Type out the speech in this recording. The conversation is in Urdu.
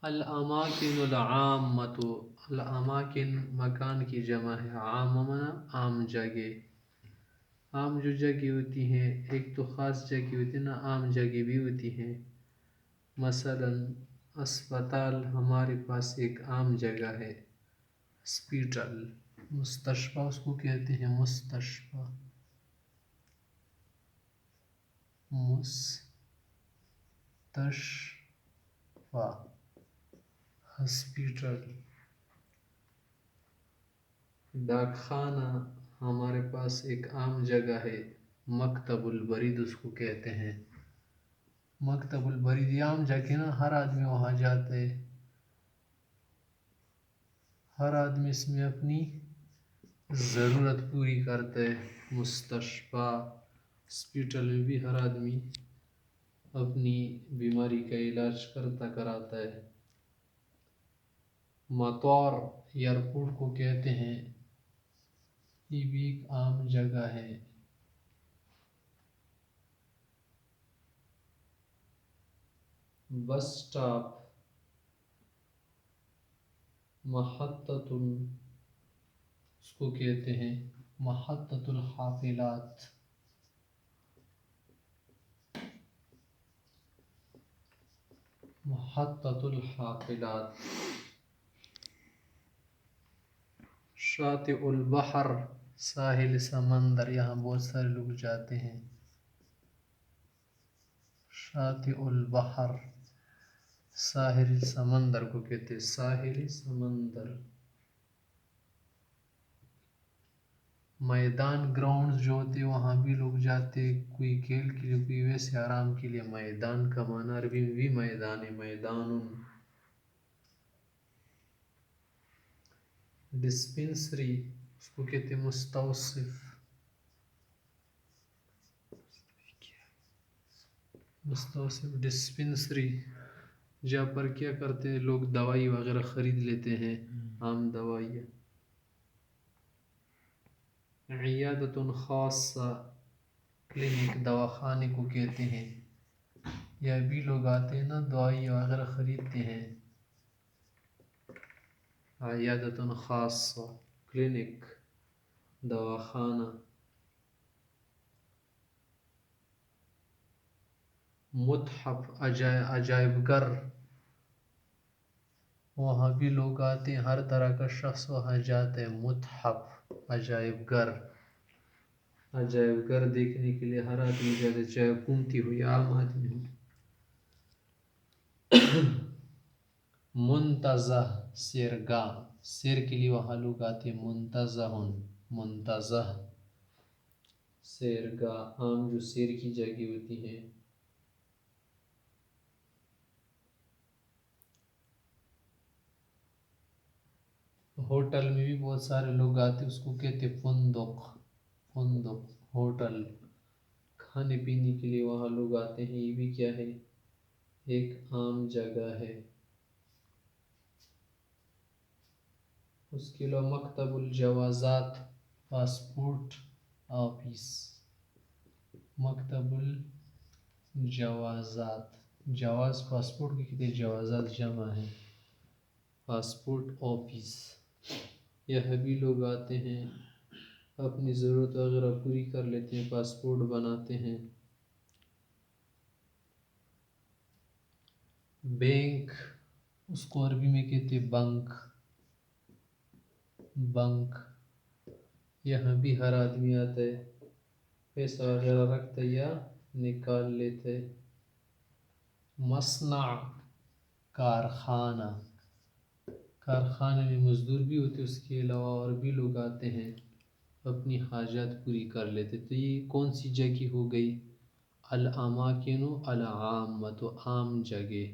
الاماکن العامۃ، الاماکن مکان کی جمع ہے، عام منا عام جگہ. عام جو جگہ ہوتی ہیں ایک تو خاص جگہ ہوتی ہے نا، عام جگہ بھی ہوتی ہیں. مثلا اسپتال ہمارے پاس ایک عام جگہ ہے، ہاسپیٹل. مستشفی اس کو کہتے ہیں، مستشفی، مستشفی، ہاسپیٹل. ڈاک خانہ ہمارے پاس ایک عام جگہ ہے، مکتب البرید اس کو کہتے ہیں. مکتب البرید یہ عام جگہ نا، ہر آدمی وہاں جاتا ہے، ہر آدمی اس میں اپنی ضرورت پوری کرتا ہے. مستشفی، ہاسپیٹل میں بھی ہر آدمی اپنی بیماری کا علاج کراتا ہے. مطار ایئرپورٹ کو کہتے ہیں، یہ بھی ایک عام جگہ ہے. بس سٹاپ، محطۃ اس کو کہتے ہیں، محطۃ الحافلات. محطۃ الحافلات. شاطئ البحر، ساحل سمندر، یہاں بہت سارے لوگ جاتے ہیں. شاطئ البحر، ساحل سمندر کو کہتے ہیں، ساحل سمندر. میدان گراؤنڈ جو ہوتے وہاں بھی لوگ جاتے، کوئی کھیل کے لیے، کوئی ویسے آرام کے لیے. میدان کا معنی عربی میں بھی میدان ہے، میدان. ڈسپنسری اس کو کہتے ہیں، مستوصف. مستوصف ڈسپنسری، جہاں پر کیا کرتے ہیں لوگ دوائی وغیرہ خرید لیتے ہیں، عام دوائیاں. عیادۃ خاصہ، کلینک، دواخانے کو کہتے ہیں. یا بھی لوگ آتے ہیں نا دوائی وغیرہ خریدتے ہیں. عیادۃ خاصہ، کلینک، دواخانہ. متحف، عجائب گھر، وہاں بھی لوگ آتے ہیں، ہر طرح کا شخص وہاں جاتا ہے. متحف، عجائب گھر. عجائب گھر دیکھنے کے لیے ہر آدمی جاتا ہے، چاہے حکومتی ہو یا عام آدمی ہو. منتزہ، سیرگاہ، سیر کے لیے وہاں لوگ آتے ہیں. منتزہ، منتزہ، سیرگاہ، عام جو سیر کی جگہ ہوتی ہیں. ہوٹل میں بھی بہت سارے لوگ آتے ہیں، اس کو کہتے فندق. فندق، ہوٹل. کھانے پینے کے لیے وہاں لوگ آتے ہیں، یہ بھی کیا ہے، ایک عام جگہ ہے. اس کے علاوہ مکتب الجوازات، پاسپورٹ آفس. مکتب الجوازات، جواز پاسپورٹ کی کہتے ہیں، جوازات جمع ہے. پاسپورٹ آفس، یہاں بھی لوگ آتے ہیں، اپنی ضرورت وغیرہ پوری کر لیتے ہیں، پاسپورٹ بناتے ہیں. بینک، اس کو عربی میں کہتے ہیں بنک. بنک، یہاں بھی ہر آدمی آتا ہے، پیسہ وغیرہ رکھتا ہے یا نکال لیتا ہے. مصنع، کارخانہ. کارخانے میں مزدور بھی ہوتے، اس کے علاوہ اور بھی لوگ آتے ہیں، اپنی حاجات پوری کر لیتے. تو یہ کون سی جگہ ہو گئی؟ الاماکن العامۃ، عام جگہ.